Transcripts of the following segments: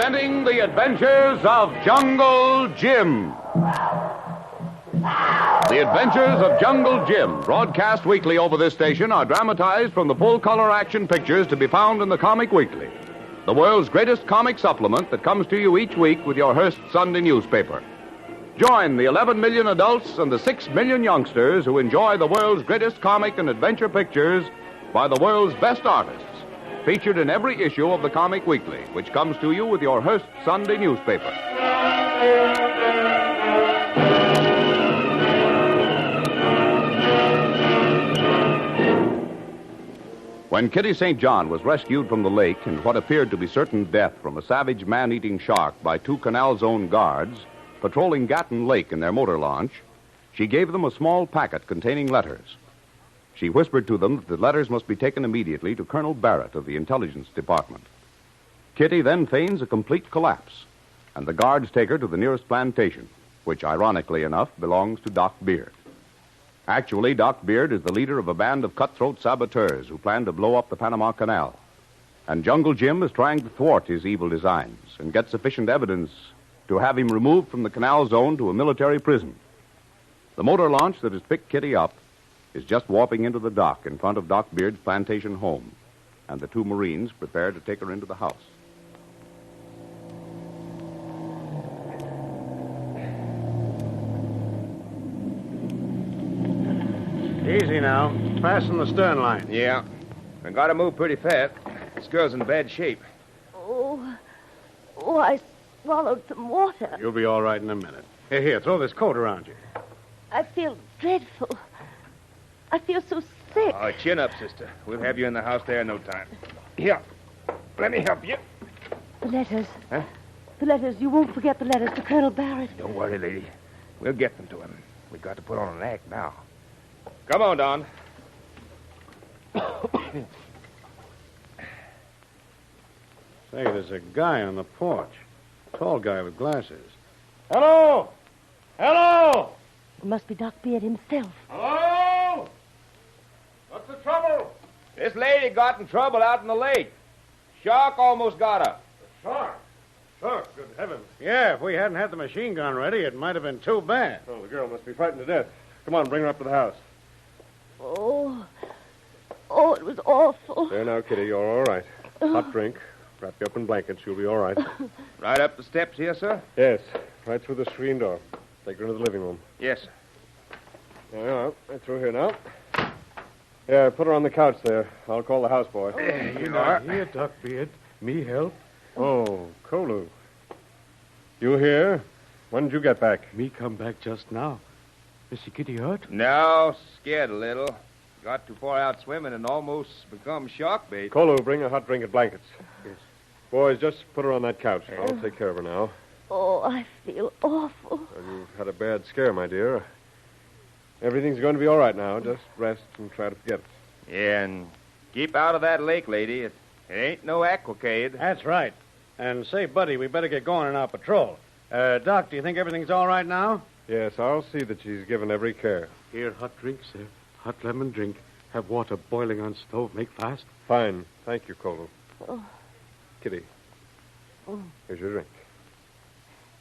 Presenting the adventures of Jungle Jim. The adventures of Jungle Jim, broadcast weekly over this station, are dramatized from the full-color action pictures to be found in the Comic Weekly, the world's greatest comic supplement that comes to you each week with your Hearst Sunday newspaper. Join the 11 million adults and the 6 million youngsters who enjoy the world's greatest comic and adventure pictures by the world's best artists, featured in every issue of the Comic Weekly, which comes to you with your Hearst Sunday newspaper. When Kitty St. John was rescued from the lake in what appeared to be certain death from a savage man-eating shark by 2 Canal Zone guards patrolling Gatton Lake in their motor launch, she gave them a small packet containing letters. She whispered to them that the letters must be taken immediately to Colonel Barrett of the Intelligence Department. Kitty then feigns a complete collapse, and the guards take her to the nearest plantation, which, ironically enough, belongs to Doc Beard. Actually, Doc Beard is the leader of a band of cutthroat saboteurs who plan to blow up the Panama Canal. And Jungle Jim is trying to thwart his evil designs and get sufficient evidence to have him removed from the Canal Zone to a military prison. The motor launch that has picked Kitty up is just warping into the dock in front of Doc Beard's plantation home, and the 2 Marines prepare to take her into the house. Easy now. Fasten the stern line. Yeah. We gotta move pretty fast. This girl's in bad shape. Oh, I swallowed some water. You'll be all right in a minute. Here, throw this coat around you. I feel dreadful. I feel so sick. Oh, chin up, sister. We'll have you in the house there in no time. Here. Let me help you. The letters. Huh? The letters. You won't forget the letters to Colonel Barrett. Don't worry, lady. We'll get them to him. We've got to put on an act now. Come on, Don. Say, there's a guy on the porch. Tall guy with glasses. Hello! Hello! It must be Doc Beard himself. Hello! What's the trouble? This lady got in trouble out in the lake. Shark almost got her. Shark? Shark, good heavens. Yeah, if we hadn't had the machine gun ready, it might have been too bad. Oh, the girl must be frightened to death. Come on, bring her up to the house. Oh, it was awful. There now, Kitty, you're all right. Hot drink. Wrap you up in blankets. You'll be all right. Right up the steps here, sir? Yes, right through the screen door. Take her into the living room. Yes, sir. There you are. Right through here now. Yeah, put her on the couch there. I'll call the houseboy. There you are. Here, Doc Beard. Me help? Oh, Kolu. You here? When did you get back? Me come back just now. Is the kitty hurt? No, scared a little. Got too far out swimming and almost become shark bait. Kolu, bring a hot drink and blankets. Yes. Boys, just put her on that couch. I'll take care of her now. Oh, I feel awful. Well, you've had a bad scare, my dear. Everything's going to be all right now. Just rest and try to forget it. Yeah, and keep out of that lake, lady. It ain't no aquacade. That's right. And say, buddy, we better get going on our patrol. Doc, do you think everything's all right now? Yes, I'll see that she's given every care. Here, hot drink, sir. Hot lemon drink. Have water boiling on stove. Make fast. Fine. Thank you, Kolu. Oh. Kitty. Oh. Here's your drink.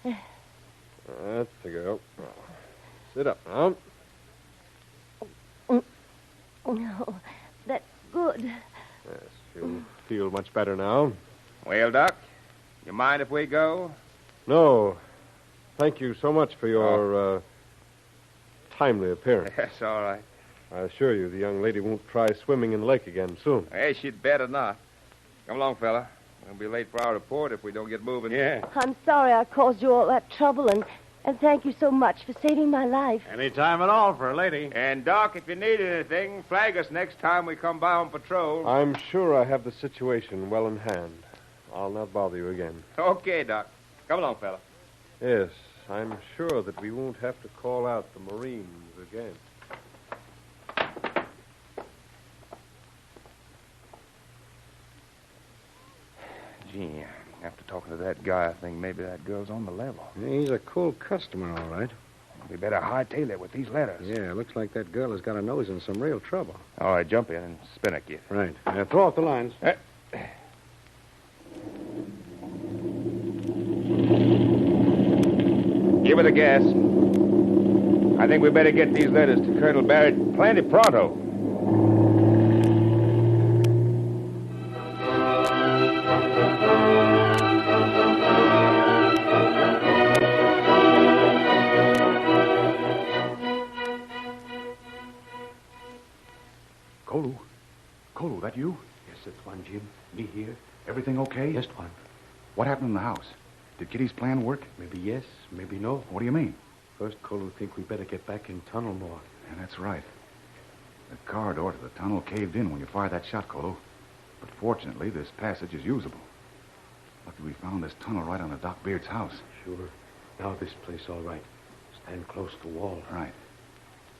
That's the girl. Sit up now. No, that's good. Yes, you'll feel much better now. Well, Doc, you mind if we go? No. Thank you so much for your timely appearance. That's all right. I assure you the young lady won't try swimming in the lake again soon. Hey, she'd better not. Come along, fella. We'll be late for our report if we don't get moving. Yeah. I'm sorry I caused you all that trouble, and thank you so much for saving my life. Any time at all for a lady. And, Doc, if you need anything, flag us next time we come by on patrol. I'm sure I have the situation well in hand. I'll not bother you again. Okay, Doc. Come along, fella. Yes, I'm sure that we won't have to call out the Marines again. Gee, after talking to that guy, I think maybe that girl's on the level. He's a cool customer, all right. We better hightail it with these letters. Yeah, looks like that girl has got her nose in some real trouble. All right, jump in and spin it, kid. Right. Now, throw off the lines. Give her the gas. I think we better get these letters to Colonel Barrett plenty pronto. Kolu, that you? Yes, it's one, Jim. Me here. Everything okay? Yes, one. What happened in the house? Did Kitty's plan work? Maybe yes, maybe no. What do you mean? First, Kolu think we better get back in tunnel more. Yeah, that's right. The car door to the tunnel caved in when you fired that shot, Kolu. But fortunately, this passage is usable. Lucky we found this tunnel right under Doc Beard's house. Sure. Now this place all right. Stand close to wall. Right.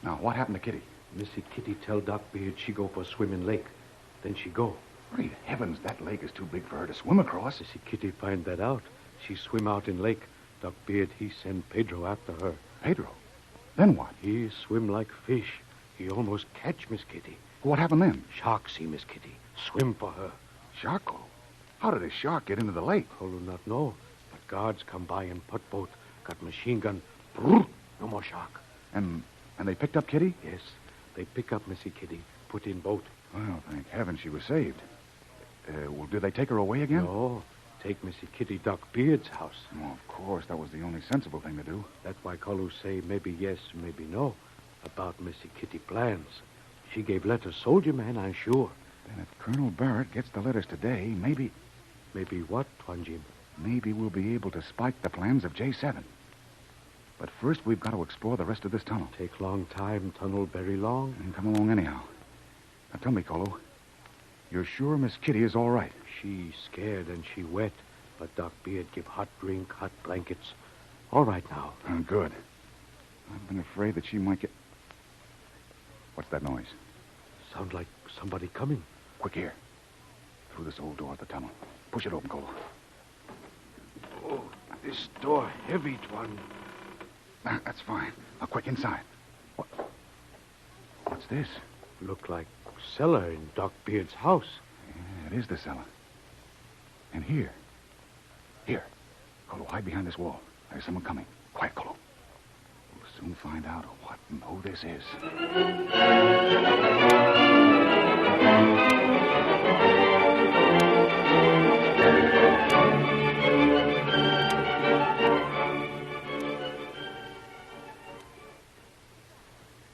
Now, what happened to Kitty? Missy Kitty tell Doc Beard she go for swim in lake. Then she go. Great heavens, that lake is too big for her to swim across. Missy Kitty find that out. She swim out in lake. Doc Beard, he send Pedro after her. Pedro? Then what? He swim like fish. He almost catch Miss Kitty. What happened then? Shark see Miss Kitty. Swim for her. Shark, Kolu? How did a shark get into the lake? Kolu not know. But guards come by and put boat. Got machine gun. Brrr, no more shark. And they picked up Kitty? Yes. They pick up Missy Kitty. Put in boat. Well, thank heaven she was saved. Well, did they take her away again? No. Take Missy Kitty Doc Beard's house. Oh, of course. That was the only sensible thing to do. That's why Kolu say maybe yes, maybe no about Missy Kitty plans. She gave letters, soldier man, I'm sure. Then if Colonel Barrett gets the letters today, maybe... Maybe what, Tuan Jim? Maybe we'll be able to spike the plans of J7. But first, we've got to explore the rest of this tunnel. Take long time, tunnel very long. And come along anyhow. Now, tell me, Kolu, you're sure Miss Kitty is all right? She scared and she wet, but Doc Beard give hot drink, hot blankets. All right now. Good. I've been afraid that she might get... What's that noise? Sound like somebody coming. Quick here. Through this old door of the tunnel. Push it open, Kolu. Oh, this door heavy, Tuan. That's fine. Now, quick, inside. What's this? Look like cellar in Doc Beard's house. Yeah, it is the cellar. And here. Here. Kolu, hide behind this wall. There's someone coming. Quiet, Kolu. We'll soon find out what and who this is.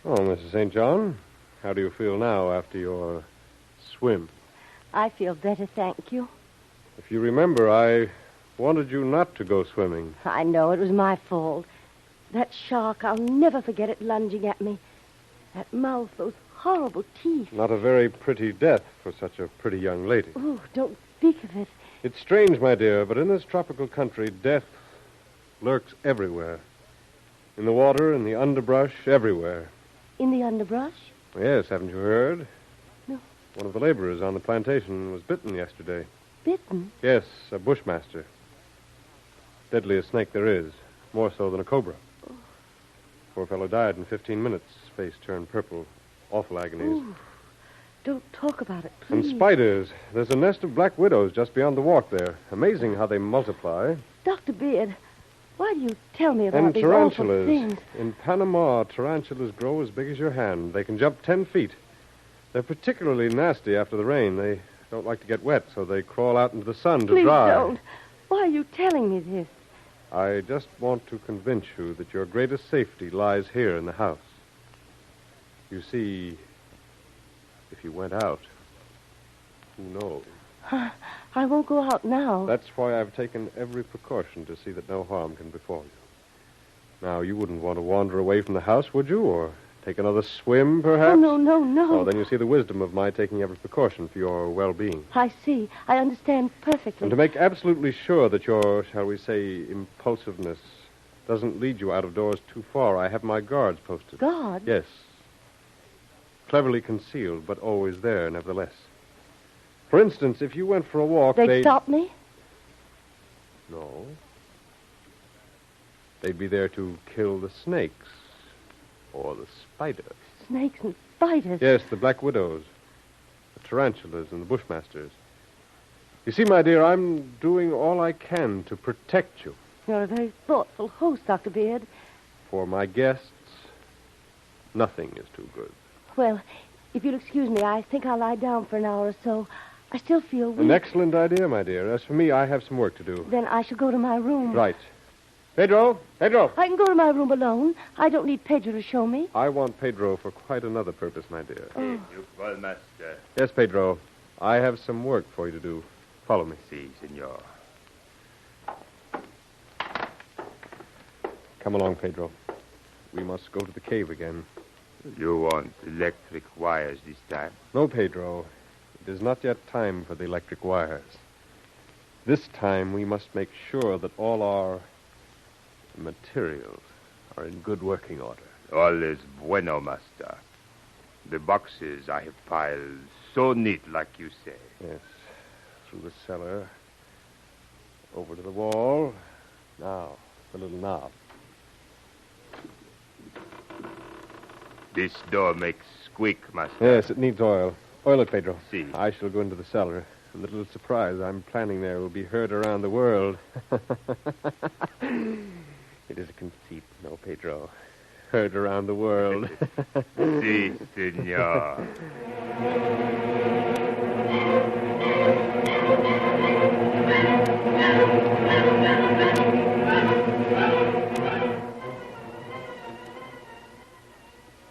Oh, Mrs. St. John, how do you feel now after your swim? I feel better, thank you. If you remember, I wanted you not to go swimming. I know it was my fault. That shark, I'll never forget it lunging at me. That mouth, those horrible teeth. Not a very pretty death for such a pretty young lady. Oh, don't speak of it. It's strange, my dear, but in this tropical country, death lurks everywhere. In the water, in the underbrush, everywhere. In the underbrush? Yes, haven't you heard? No. One of the laborers on the plantation was bitten yesterday. Bitten? Yes, a bushmaster. Deadliest snake there is. More so than a cobra. Oh. Poor fellow died in 15 minutes. Face turned purple. Awful agonies. Ooh. Don't talk about it, please. And spiders. There's a nest of black widows just beyond the walk there. Amazing how they multiply. Dr. Beard, why do you tell me about And these awful tarantulas. things? In Panama, tarantulas grow as big as your hand. They can jump 10 feet. They're particularly nasty after the rain. They don't like to get wet, so they crawl out into the sun to Please dry. don't. Why are you telling me this? I just want to convince you that your greatest safety lies here in the house. You see, if you went out, who knows? I won't go out now. That's why I've taken every precaution to see that no harm can befall you. Now, you wouldn't want to wander away from the house, would you? Or take another swim, perhaps? Oh, no. Oh, then you see the wisdom of my taking every precaution for your well-being. I see. I understand perfectly. And to make absolutely sure that your, shall we say, impulsiveness doesn't lead you out of doors too far, I have my guards posted. God? Yes. Cleverly concealed, but always there, nevertheless. For instance, if you went for a walk, They'd stop me? No. They'd be there to kill the snakes. Or the spiders. Snakes and spiders? Yes, the black widows. The tarantulas and the bushmasters. You see, my dear, I'm doing all I can to protect you. You're a very thoughtful host, Dr. Beard. For my guests, nothing is too good. Well, if you'll excuse me, I think I'll lie down for an hour or so. I still feel weak. An excellent idea, my dear. As for me, I have some work to do. Then I shall go to my room. Right. Pedro! Pedro! I can go to my room alone. I don't need Pedro to show me. I want Pedro for quite another purpose, my dear. Oh. You call, master. Yes, Pedro. I have some work for you to do. Follow me. Si, senor. Come along, Pedro. We must go to the cave again. You want electric wires this time? No, Pedro. It is not yet time for the electric wires. This time we must make sure that all our materials are in good working order. All is bueno, master. The boxes I have piled so neat, like you say. Yes. Through the cellar. Over to the wall. Now, the little knob. This door makes squeak, master. Yes, it needs oil. Oil it, Pedro. Si. I shall go into the cellar. And the little surprise I'm planning there will be heard around the world. It is a conceit, no, Pedro. Heard around the world. Si, senor.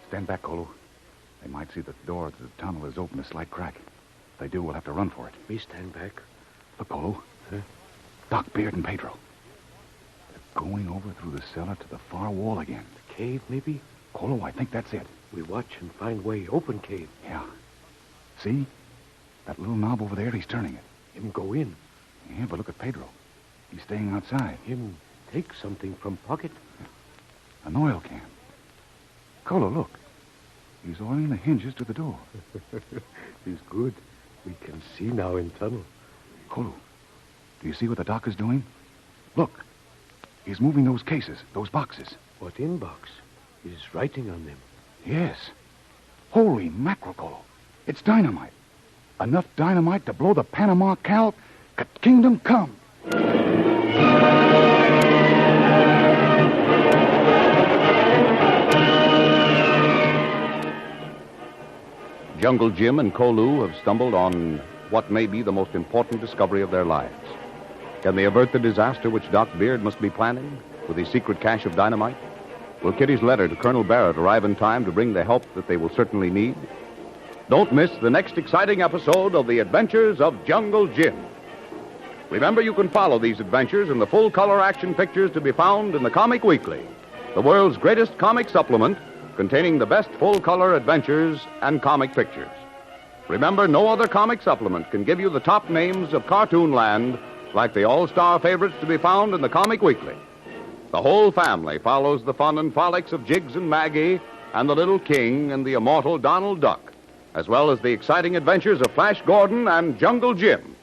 Stand back, Kolu. They might see the door to the tunnel is open a slight crack. If they do, we'll have to run for it. Me stand back. Look, Kolu. Huh? Doc Beard and Pedro. They're going over through the cellar to the far wall again. The cave, maybe? Kolu, I think that's it. We watch and find way open cave. Yeah. See? That little knob over there, he's turning it. Him go in. Yeah, but look at Pedro. He's staying outside. Him take something from pocket. An oil can. Kolu, look. He's oiling the hinges to the door. He's good. We can see now in tunnel. Kolu, do you see what the doc is doing? Look. He's moving those cases, those boxes. What in box? He's writing on them. Yes. Holy mackerel, Kolu. It's dynamite. Enough dynamite to blow the Panama Canal. Kingdom come. Jungle Jim and Kolu have stumbled on what may be the most important discovery of their lives. Can they avert the disaster which Doc Beard must be planning with his secret cache of dynamite? Will Kitty's letter to Colonel Barrett arrive in time to bring the help that they will certainly need? Don't miss the next exciting episode of The Adventures of Jungle Jim. Remember, you can follow these adventures in the full-color action pictures to be found in the Comic Weekly, the world's greatest comic supplement containing the best full-color adventures and comic pictures. Remember, no other comic supplement can give you the top names of cartoon land like the all-star favorites to be found in the Comic Weekly. The whole family follows the fun and frolics of Jiggs and Maggie and the little King and the immortal Donald Duck, as well as the exciting adventures of Flash Gordon and Jungle Jim.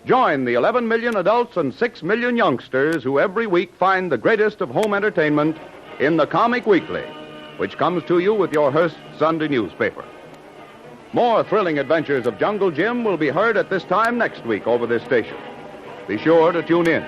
Join the 11 million adults and 6 million youngsters who every week find the greatest of home entertainment in the Comic Weekly, which comes to you with your Hearst Sunday newspaper. More thrilling adventures of Jungle Jim will be heard at this time next week over this station. Be sure to tune in.